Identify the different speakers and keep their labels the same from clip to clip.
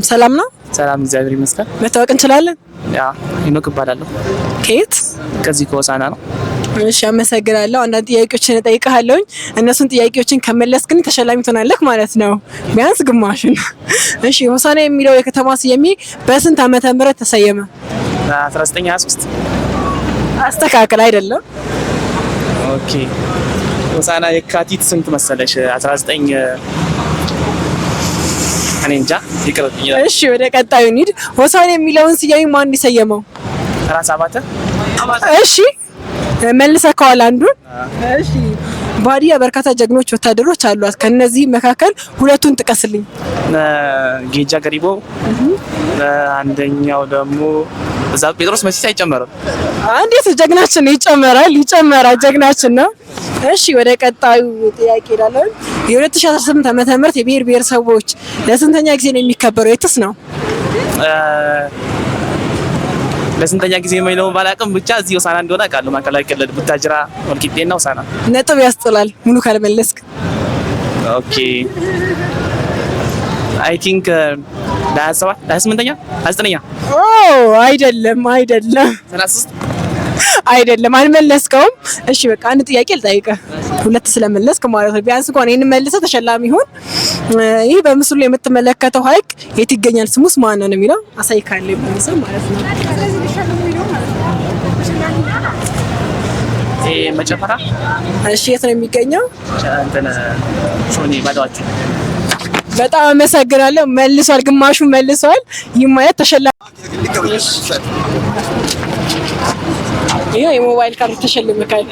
Speaker 1: ሰላም ነው?
Speaker 2: ሰላም እግዚአብሔር ይመስገን።
Speaker 1: መታወቅ እንችላለን?
Speaker 2: ያ ሄኖክ እባላለሁ።
Speaker 1: ከየት?
Speaker 2: ከዚህ ከሆሳና ነው።
Speaker 1: እሺ አመሰግናለሁ። አንዳንድ ጥያቄዎችን እጠይቅሃለሁ። እነሱን ጥያቄዎችን ከመለስክ ግን ተሸላሚ ትሆናለህ ማለት ነው። ቢያንስ ግማሽን። እሺ ሆሳና የሚለው የከተማ ስያሜ በስንት ዓመተ ምህረት ተሰየመ?
Speaker 2: 1923
Speaker 1: አስተካክል። አይደለም።
Speaker 2: ኦኬ። ሆሳና የካቲት ስንት መሰለሽ? 19 እኔ እንጃ ይቅርብኝ።
Speaker 1: እሺ ወደ ቀጣዩ እንሂድ። ሆሳና የሚለውን ስያሜ ማን የሰየመው?
Speaker 2: ራስ አባተ።
Speaker 1: እሺ መልሰከዋል አንዱን። እሺ ባዲያ በርካታ ጀግኖች ወታደሮች አሏት። ከነዚህ መካከል ሁለቱን ጥቀስልኝ።
Speaker 2: ጌጃ ገሪቦ፣ አንደኛው ደግሞ እዛ ጴጥሮስ መሲስ አይጨመርም።
Speaker 1: እንዴት ጀግናችን ይጨመራል? ይጨመራል፣ ጀግናችን ነው። እሺ ወደ ቀጣዩ ጥያቄ ሄዳለን። የ2018 ዓመተ ምህረት የብሔር ብሔረሰቦች ለስንተኛ ጊዜ ነው የሚከበረው? የትስ ነው? ለስንተኛ ጊዜ ነው ባላቅም፣ ብቻ እዚህ ሆሳና እንደሆነ አውቃለሁ። ማዕከላዊ ክልል ቡታጅራ፣ ወልቂጤና ሆሳና። ነጥብ ያስጥላል ሙሉ ካልመለስክ።
Speaker 2: ኦኬ አይ ቲንክ 27 28ኛ 29ኛ።
Speaker 1: ኦ አይደለም 33 አይደለም፣ አልመለስከውም። እሺ በቃ አንድ ጥያቄ ልጠይቅህ፣ ሁለት ስለመለስክ ማለት ነው። ቢያንስ እንኳን ይሄን መልሰህ ተሸላሚ ሁን። ይህ በምስሉ ላይ የምትመለከተው ሐይቅ የት ይገኛል? ስሙስ ማን ነው የሚለው አሳይካለሁ የሚመስል ማለት ነው።
Speaker 2: መጨፈራ።
Speaker 1: እሺ የት ነው የሚገኘው?
Speaker 2: እንትን ሾኔ ባዳዋቹ።
Speaker 1: በጣም አመሰግናለሁ። መልሷል፣ ግማሹን መልሷል። ይህ ማለት ተሸላሚ። ይሄ የሞባይል ካርድ ተሸልመካል።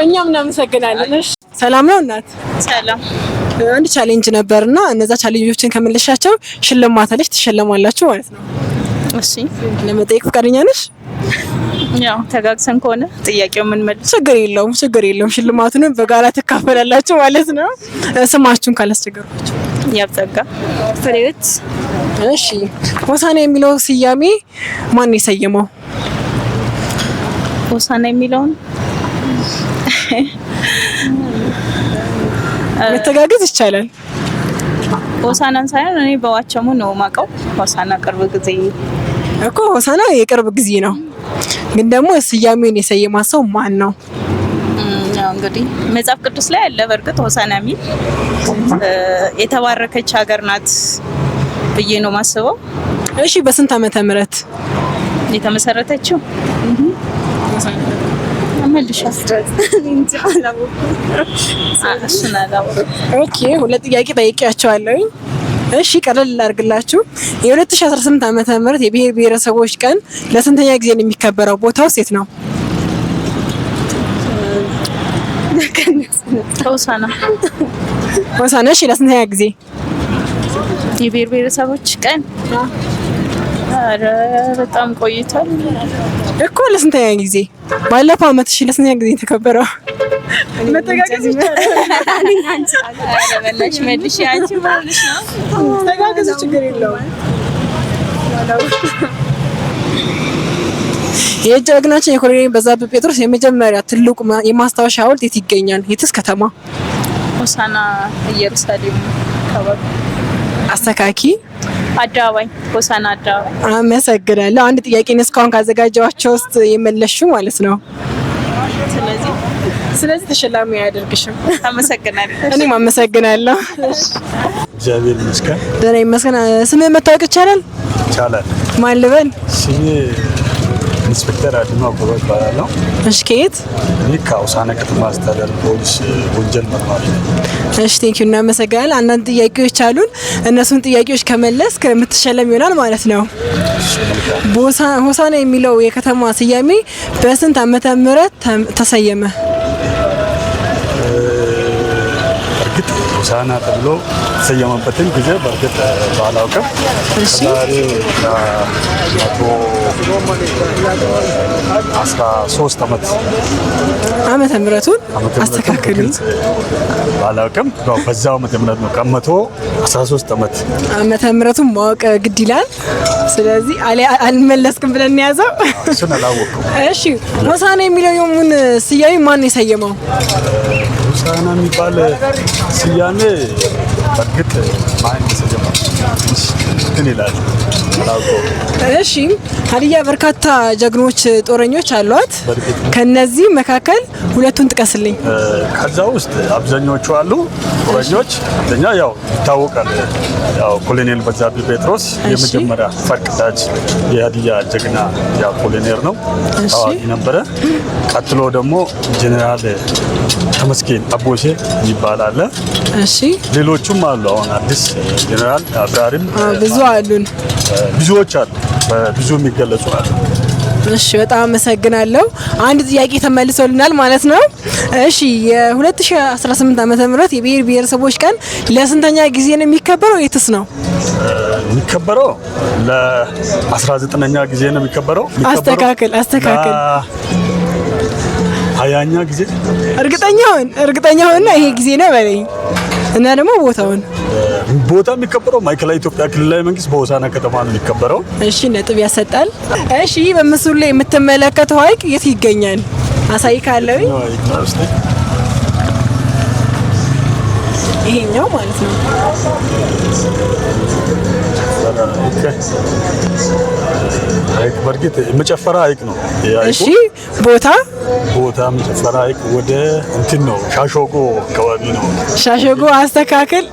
Speaker 1: እኛም እናመሰግናለን። እሺ ሰላም ነው እናት?
Speaker 3: ሰላም።
Speaker 1: አንድ ቻሌንጅ ነበርና እነዛ ቻሌንጆችን ከመለሻቸው ሽልማት አለሽ፣ ትሸለማላችሁ ማለት ነው።
Speaker 3: እሺ
Speaker 1: ለመጠየቅ ፈቃደኛ ነሽ?
Speaker 3: ያው ተጋግሰን ከሆነ ጥያቄው ምን መልስ?
Speaker 1: ችግር የለውም። ሽልማቱንም በጋራ ትካፈላላችሁ ማለት ነው። ስማችሁን ካላስቸገራችሁ።
Speaker 3: ያብጸጋ ፍሬት።
Speaker 1: እሺ ሆሳና የሚለው ስያሜ ማን የሰየመው?
Speaker 3: ሆሳና የሚለውን
Speaker 1: መተጋገዝ ይቻላል።
Speaker 3: ሆሳናን ሳይሆን እኔ በዋቸሙ ነው የማውቀው። ሆሳና ቅርብ ጊዜ
Speaker 1: እኮ ሆሳና የቅርብ ጊዜ ነው፣ ግን ደግሞ ስያሜውን የሰየማ ሰው ማን ነው?
Speaker 3: ያው እንግዲህ መጽሐፍ ቅዱስ ላይ አለ። በእርግጥ ሆሳና የሚል የተባረከች ሀገር ናት ብዬ ነው ማስበው።
Speaker 1: እሺ በስንት ዓመተ ምህረት
Speaker 3: የተመሰረተችው?
Speaker 1: ኦኬ ሁለት ጥያቄ ጠይቄያቸዋለሁ። እሺ ቀለል ላድርግላችሁ። የ2018 ዓመተ ምህረት የብሔር ብሔረሰቦች ቀን ለስንተኛ ጊዜ ነው የሚከበረው? ቦታው የት ነው? ሆሳና። እሺ ለስንተኛ ጊዜ
Speaker 3: የብሔር ብሔረሰቦች ቀን? ኧረ በጣም ቆይቷል
Speaker 1: እኮ። ለስንተኛ ጊዜ? ባለፈው ዓመት። እሺ ለስንተኛ ጊዜ ተከበረው? መተጋገዝ ይቻላል።
Speaker 3: በላሽ መልሽ አንቺ ማለት ነው።
Speaker 1: ተጋገዝ፣ ችግር የለውም። የጀግናችን የኮሎኔል በዛብህ ጴጥሮስ የመጀመሪያ ትልቁ የማስታወሻ ሐውልት የት ይገኛል? የትስ ከተማ?
Speaker 3: ሆሳና ኢየሩሳሌም አካባቢ።
Speaker 1: አስተካኪ።
Speaker 3: አደባባይ፣ ሆሳና አደባባይ።
Speaker 1: አመሰግናለሁ። አንድ ጥያቄ ነው እስካሁን ካዘጋጀኋቸው ውስጥ የመለሹ ማለት ነው። ስለዚህ ተሸላሚ አያደርግሽም።
Speaker 3: አመሰግናለሁ።
Speaker 1: እኔም አመሰግናለሁ።
Speaker 4: እግዚአብሔር ይመስገን።
Speaker 1: ደህና ይመስገን። ስምህ መታወቅ ይቻላል?
Speaker 4: ይቻላል።
Speaker 1: ማን ልበል?
Speaker 4: ስሜ ኢንስፔክተር አድኖ አበበ እባላለሁ።
Speaker 1: እሺ ከየት?
Speaker 4: እኔ ከሆሳና ከተማ አስተዳደር ፖሊስ ወንጀል መርማሪ ነኝ።
Speaker 1: እሺ ቴንኪው፣ እናመሰግናለን። አንዳንድ ጥያቄዎች አሉን። እነሱን ጥያቄዎች ከመለስክ የምትሸለም ይሆናል ማለት ነው። ሆሳና የሚለው የከተማ ስያሜ በስንት ዓመተ ምህረት ተሰየመ?
Speaker 4: እርግጥ ሆሳና ተብሎ የተሰየመበትን ጊዜ በእርግጥ ባላውቅም ዛሬ 13 ዓመተ
Speaker 1: ምህረቱን አስተካክሉ።
Speaker 4: ባላውቅም በዛው ዓመተ ምህረት ነው። ከመቶ 13 ዓመተ
Speaker 1: ምህረቱን ማወቅ ግድ ይላል። ስለዚህ አልመለስክም ብለን ያዘው።
Speaker 4: እሱን አላወቅኩም።
Speaker 1: እሺ ሆሳና የሚለው የሙን ስያሜ ማን የሰየመው?
Speaker 4: ሆሳና የሚባል ስያሜ በእርግጥ ማን የሰየመው? እንትን ይላል።
Speaker 1: እሺ ሀዲያ በርካታ ጀግኖች ጦረኞች አሏት።
Speaker 4: በርግጥ
Speaker 1: ከነዚህ መካከል ሁለቱን ጥቀስልኝ።
Speaker 4: ከዛ ውስጥ አብዛኞቹ አሉ ጦረኞች። አንደኛ ያው ይታወቃል፣ ያው ኮሎኔል በዛብህ ጴጥሮስ የመጀመሪያ ፈርቀዳጅ የሀዲያ ጀግና ያው ኮሎኔል ነው፣ ታዋቂ ነበረ። ቀጥሎ ደግሞ ጄኔራል ተመስገን አቦሼ ይባላል።
Speaker 1: እሺ
Speaker 4: ሌሎቹም አሉ። አሁን አዲስ ጄኔራል አብራሪም
Speaker 1: ብዙ አሉን፣
Speaker 4: ብዙዎች አሉ፣ ብዙ የሚገለጹ አሉ።
Speaker 1: እሺ በጣም አመሰግናለሁ። አንድ ጥያቄ ተመልሶልናል ማለት ነው። እሺ የ2018 ዓመተ ምህረት የብሔር ብሔረሰቦች ቀን ለስንተኛ ጊዜ ነው የሚከበረው? የትስ ነው
Speaker 4: የሚከበረው? ለ19ኛ ጊዜ ነው የሚከበረው።
Speaker 1: አስተካክል
Speaker 4: 20ኛ ጊዜ።
Speaker 1: እርግጠኛ ሆንና ይሄ ጊዜ ነው በለኝ እና ደግሞ ቦታውን።
Speaker 4: ቦታ የሚከበረው ማዕከላዊ ኢትዮጵያ ክልላዊ መንግስት በሆሳና ከተማ ነው የሚከበረው።
Speaker 1: እሺ ነጥብ ያሰጣል። እሺ በምስሉ ላይ የምትመለከተው ሐይቅ የት ይገኛል? አሳይ ካለው ይሄኛው ማለት ነው።
Speaker 4: ሐይቅ በርግጥ የመጨፈራ ሐይቅ ነው።
Speaker 1: እሺ ቦታ
Speaker 4: መጨፈራ ሐይቅ ወደ እንትን ነው፣ ሻሾጎ አካባቢ ነው።
Speaker 1: ሻሾጎ አስተካክል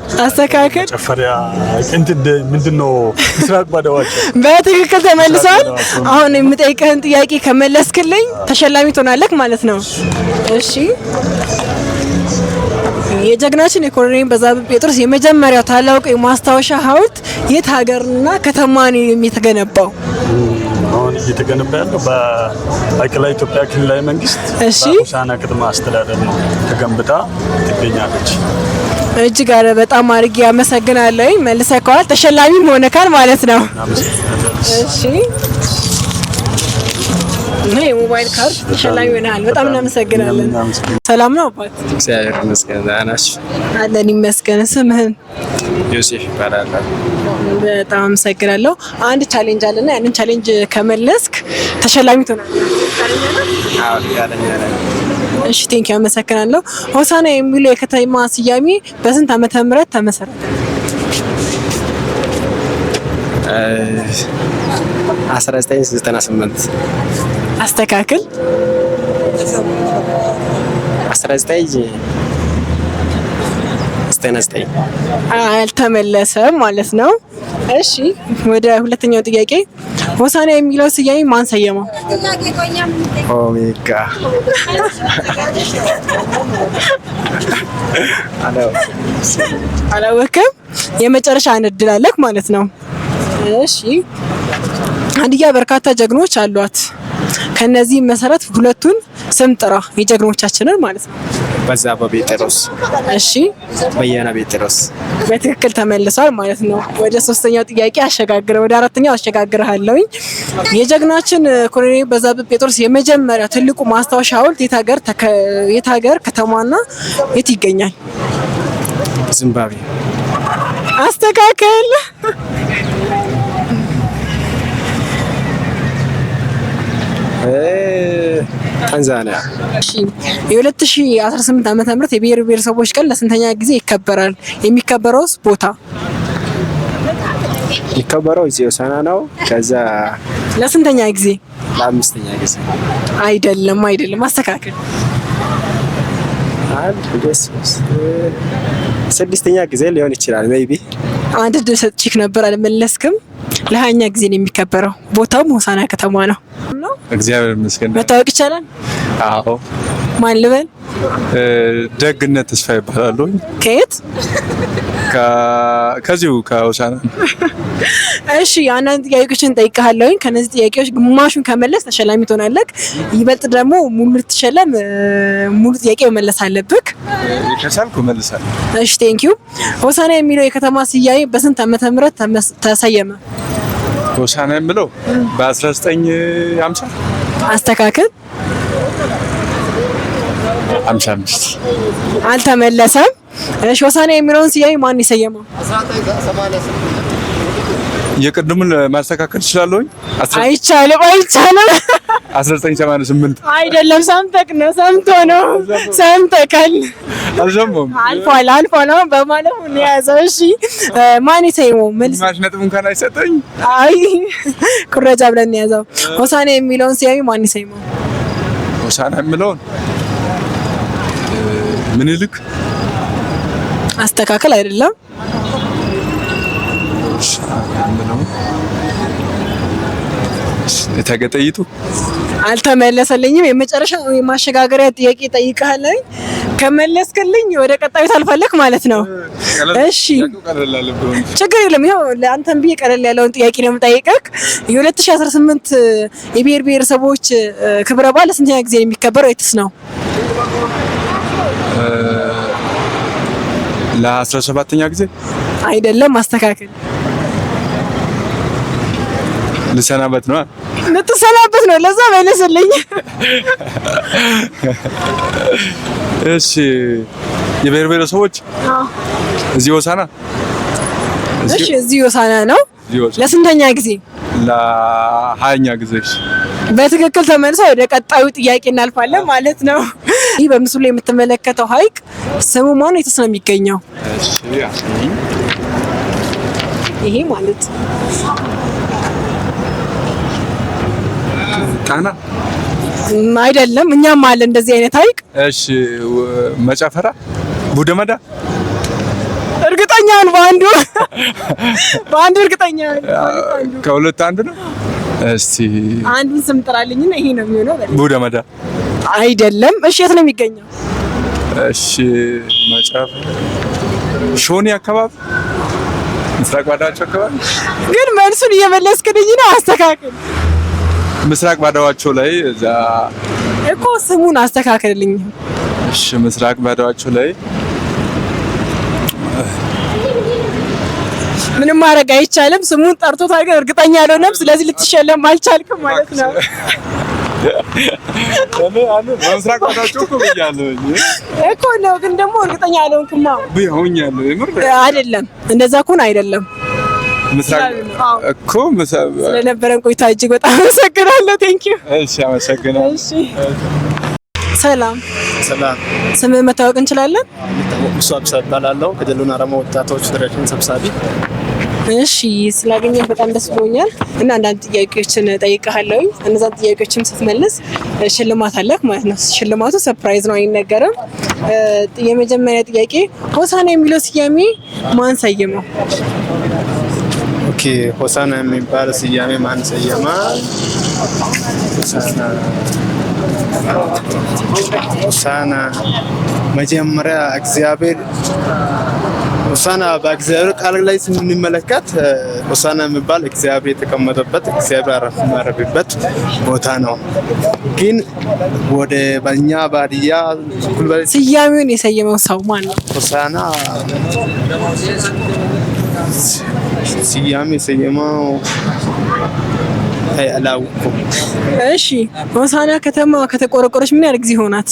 Speaker 4: መጨፈሪያ ሐይቅ እንትን ምንድነው? ምስራቅ ባዳዋቸው።
Speaker 1: በትክክል ተመልሷል። አሁን የምጠይቀህን ጥያቄ ከመለስክልኝ ተሸላሚ ትሆናለህ ማለት ነው። እሺ የጀግናችን የኮሎኔል በዛብህ ጴጥሮስ የመጀመሪያው ታላቁ የማስታወሻ ሐውልት የት ሀገርና ከተማ ነው የተገነባው?
Speaker 4: አሁን እየተገነባ ያለው በማዕከላዊ ኢትዮጵያ ክልላዊ መንግስት በሆሳና ከተማ አስተዳደር ነው ተገንብታ ትገኛለች።
Speaker 1: እጅግ በጣም አድርጌ አመሰግናለሁ። መልሰከዋል፣ ተሸላሚም ሆነካል ማለት ነው። እሺ ነው የሞባይል ካርድ ተሸላሚ ሆነሃል። በጣም እናመሰግናለን። ሰላም ነው አባት?
Speaker 2: እግዚአብሔር ይመስገን። ዳናሽ
Speaker 1: አለን ይመስገን። ስምህን?
Speaker 2: ዮሴፍ ይባላል።
Speaker 1: በጣም አመሰግናለሁ። አንድ ቻሌንጅ አለና ያንን ቻሌንጅ ከመለስክ ተሸላሚ ትሆናለህ። እሺ ቴንኪው፣ አመሰግናለሁ። ሆሳና የሚለው የከተማ ስያሜ በስንት ዓመተ ምህረት ተመሰረተ?
Speaker 2: 1998
Speaker 1: አስተካክል
Speaker 2: 1999
Speaker 1: አልተመለሰም ማለት ነው። እሺ ወደ ሁለተኛው ጥያቄ፣ ሆሳና የሚለው ስያሜ ማን ሰየመው?
Speaker 2: ኦሜጋ
Speaker 1: አላወቅም። የመጨረሻ እድል አለክ ማለት ነው። እሺ ሀዲያ በርካታ ጀግኖች አሏት። ከነዚህ መሰረት ሁለቱን ስም ጥራ፣ የጀግኖቻችንን ማለት ነው።
Speaker 2: በዛብህ ጴጥሮስ።
Speaker 1: እሺ
Speaker 2: በየነ ጴጥሮስ።
Speaker 1: በትክክል ተመልሷል ማለት ነው። ወደ ሶስተኛው ጥያቄ ወደ አራተኛው አሸጋግረሃለሁኝ። የጀግናችን ኮሎኔል በዛብህ ጴጥሮስ የመጀመሪያ ትልቁ ማስታወሻ ሐውልት የት ሀገር ከተማና የት ይገኛል?
Speaker 2: ዚምባብዌ።
Speaker 1: አስተካከል
Speaker 2: ታንዛኒያ።
Speaker 1: እሺ የ2018 ዓመተ ምህረት የብሔር ብሔረሰቦች ቀን ለስንተኛ ጊዜ ይከበራል? የሚከበረውስ ቦታ?
Speaker 2: የሚከበረው እዚህ ሆሳና ነው። ከዛ
Speaker 1: ለስንተኛ ጊዜ?
Speaker 2: ለአምስተኛ ጊዜ።
Speaker 1: አይደለም አስተካከል።
Speaker 2: ስድስተኛ ጊዜ ሊሆን ይችላል። ሜይ ቢ
Speaker 1: አንድ ድል ሰጥቼክ ነበር አልመለስክም። ለ20ኛ ጊዜ ነው የሚከበረው። ቦታውም ሆሳና ከተማ ነው።
Speaker 5: እግዚአብሔር ይመስገን።
Speaker 1: መታወቅ ይቻላል?
Speaker 5: አዎ።
Speaker 1: ማን ልበል?
Speaker 5: ደግነት ተስፋ ይባላል።
Speaker 1: ከየት?
Speaker 5: ከዚሁ ከሆሳና።
Speaker 1: እሺ አንዳንድ ጥያቄዎችን ጠይቀሃለሁኝ። ከነዚህ ጥያቄዎች ግማሹን ከመለስ ተሸላሚ ትሆናለህ። ይበልጥ ደግሞ ሙሉ ልትሸለም ሙሉ ጥያቄ መመለስ አለብህ።
Speaker 5: ከቻልኩ እመልሳለሁ።
Speaker 1: እሺ ቴንኪው። ሆሳና የሚለው የከተማ ስያሜ በስንት ዓመተ ምህረት ተሰየመ?
Speaker 5: ሆሳና የሚለው በ1950
Speaker 1: አስተካክል።
Speaker 5: 55
Speaker 1: አልተመለሰም። እሺ ሆሳና የሚለውን ስያሜ ማን የሰየመው?
Speaker 5: የቅድሙን ማስተካከል እችላለሁኝ።
Speaker 1: አይቻልም
Speaker 5: 1988
Speaker 1: አይደለም። ሰምተካል።
Speaker 5: አልሰማሁም።
Speaker 1: አልፏል በማለት ነው የያዘው። እሺ ማን ይሰይመው? መልስ
Speaker 5: ነጥብ እንኳን አይሰጠኝ።
Speaker 1: አይ ኩረጃ ብለን ነው የያዘው። ሆሳና የሚለውን ስያሜ ማን ይሰይመው?
Speaker 5: ሆሳና የሚለውን ምኒልክ
Speaker 1: አስተካከል አይደለም።
Speaker 5: ተገጠይቱ
Speaker 1: አልተመለሰልኝም። የመጨረሻ የማሸጋገሪያ ጥያቄ ጠይቀሃለኝ። ከመለስክልኝ ወደ ቀጣዩ ታልፈለክ ማለት ነው። እሺ ችግር የለም። ይኸው ለአንተም ብዬ ቀለል ያለውን ጥያቄ ነው የምጠይቅህ። የ2018 የብሔር ብሔረሰቦች ክብረ በዓል ለስንተኛ ጊዜ ነው የሚከበረው? የትስ ነው?
Speaker 5: ለ17ኛ ጊዜ
Speaker 1: አይደለም። ማስተካከል
Speaker 5: ልሰናበት ነው።
Speaker 1: ልትሰናበት ነው። ለዛ መልስልኝ።
Speaker 5: እሺ የብሔር ብሔረሰቦች እዚህ ሆሳና
Speaker 1: እሺ እዚህ ሆሳና ነው። ለስንተኛ ጊዜ?
Speaker 5: ለ20ኛ ጊዜ።
Speaker 1: በትክክል ተመልሰው ወደ ቀጣዩ ጥያቄ እናልፋለን ማለት ነው። ይህ በምስሉ ላይ የምትመለከተው ሐይቅ ስሙ ማን ነው? የትስ ነው የሚገኘው? ይሄ ማለት
Speaker 5: ጣና
Speaker 1: አይደለም። እኛም አለ እንደዚህ አይነት ሐይቅ።
Speaker 5: እሺ መጨፈራ፣ ቡደመዳ።
Speaker 1: እርግጠኛ ነኝ በአንዱ እርግጠኛ ነኝ።
Speaker 5: ከሁለት አንዱ ነው። እስቲ
Speaker 1: አንዱን ስም ጥራልኝና ይሄ ነው የሚሆነው።
Speaker 5: ቡደመዳ
Speaker 1: አይደለም። እሺ የት ነው የሚገኘው?
Speaker 5: እሺ መጨፈራ ሾኒ አካባቢ፣ ምስራቅ ባዳዋቸው አካባቢ።
Speaker 1: ግን መልሱን እየመለስክልኝ ነው። አስተካክል።
Speaker 5: ምስራቅ ባዳዋቸው ላይ እዛ
Speaker 1: እኮ ስሙን አስተካክልልኝ።
Speaker 5: እሺ ምስራቅ ባዳዋቸው ላይ
Speaker 1: ምንም ማድረግ አይቻልም። ስሙን ጠርቶታል ግን እርግጠኛ አልሆነም። ስለዚህ ልትሸለም አልቻልክም ማለት ነው።
Speaker 5: ምስራቅ ባዳዋቸው እኮ ብያለሁኝ
Speaker 1: እኮ ነው። ግን ደግሞ እርግጠኛ አልሆንክማ።
Speaker 5: ብያውኛለሁ። የምር
Speaker 1: አይደለም። እንደዛ እኮ ነው። አይደለም
Speaker 5: ምስራቅ እኮ
Speaker 1: ስለነበረን ቆይታ እጅግ በጣም አመሰግናለሁ። ቴንክ ዩ።
Speaker 5: እሺ አመሰግናለሁ።
Speaker 1: እሺ ሰላም።
Speaker 2: ሰላም።
Speaker 1: ስምህን መታወቅ እንችላለን?
Speaker 2: ሙሳ አብሳ እባላለሁ። ከደሉን አረማ ወጣቶች ፌዴሬሽን ሰብሳቢ።
Speaker 1: እሺ ስላገኘህ በጣም ደስ ብሎኛል። እና አንዳንድ ጥያቄዎችን ጠይቀሃለሁ። እነዛን ጥያቄዎችን ስትመልስ ሽልማት አለክ ማለት ነው። ሽልማቱ ሰርፕራይዝ ነው፣ አይነገርም። የመጀመሪያ ጥያቄ ሆሳና የሚለው ስያሜ ማን ሰየመው?
Speaker 2: ኦኬ ሆሳና የሚባል ስያሜ ማን ሰየማ? ሆሳና መጀመሪያ እግዚአብሔር ሆሳና በእግዚአብሔር ቃል ላይ ስንመለከት ሆሳና የሚባል እግዚአብሔር የተቀመጠበት እግዚአብሔር ያረፈበት ቦታ ነው። ግን ወደ በእኛ ባዲያ
Speaker 1: ስያሜውን የሰየመው ሰው ማን ነው?
Speaker 2: ሆሳና ስያሜ የሰየመው አላውቅም።
Speaker 1: እሺ ሆሳና ከተማ ከተቆረቆረች ምን ያህል ጊዜ ሆናት?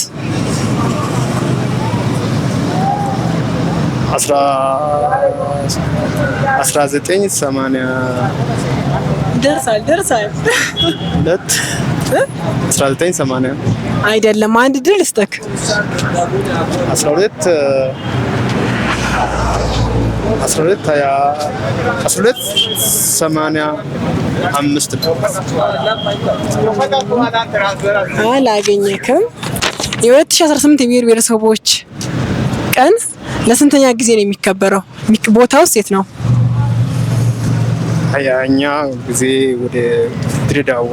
Speaker 2: 1980
Speaker 1: ደርሳል
Speaker 2: 1980
Speaker 1: አይደለም። አንድ ድል ስጠክ
Speaker 2: 1285
Speaker 1: አላገኘክም። የ2018 የብሔር ብሔረሰቦች ቀን ለስንተኛ ጊዜ ነው የሚከበረው? ቦታው የት ነው?
Speaker 2: ሀያኛ ጊዜ ወደ ድሬዳዋ።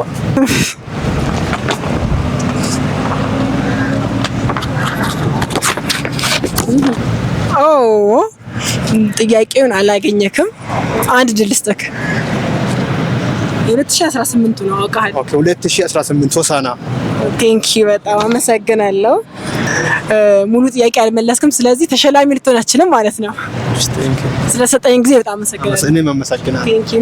Speaker 2: ጥያቄውን አላገኘክም። አንድ ድል ስጠክ። የ2018 ነው አውቃለሁ። ኦኬ 2018 ሆሳና።
Speaker 1: ቴንክ ዩ በጣም አመሰግናለሁ። ሙሉ ጥያቄ አልመለስክም። ስለዚህ ተሸላሚ ልትሆን አትችልም ማለት ነው። ስለሰጠኝ ጊዜ በጣም አመሰግናለሁ።
Speaker 2: እኔም አመሰግናለሁ።
Speaker 1: ቴንክ ዩ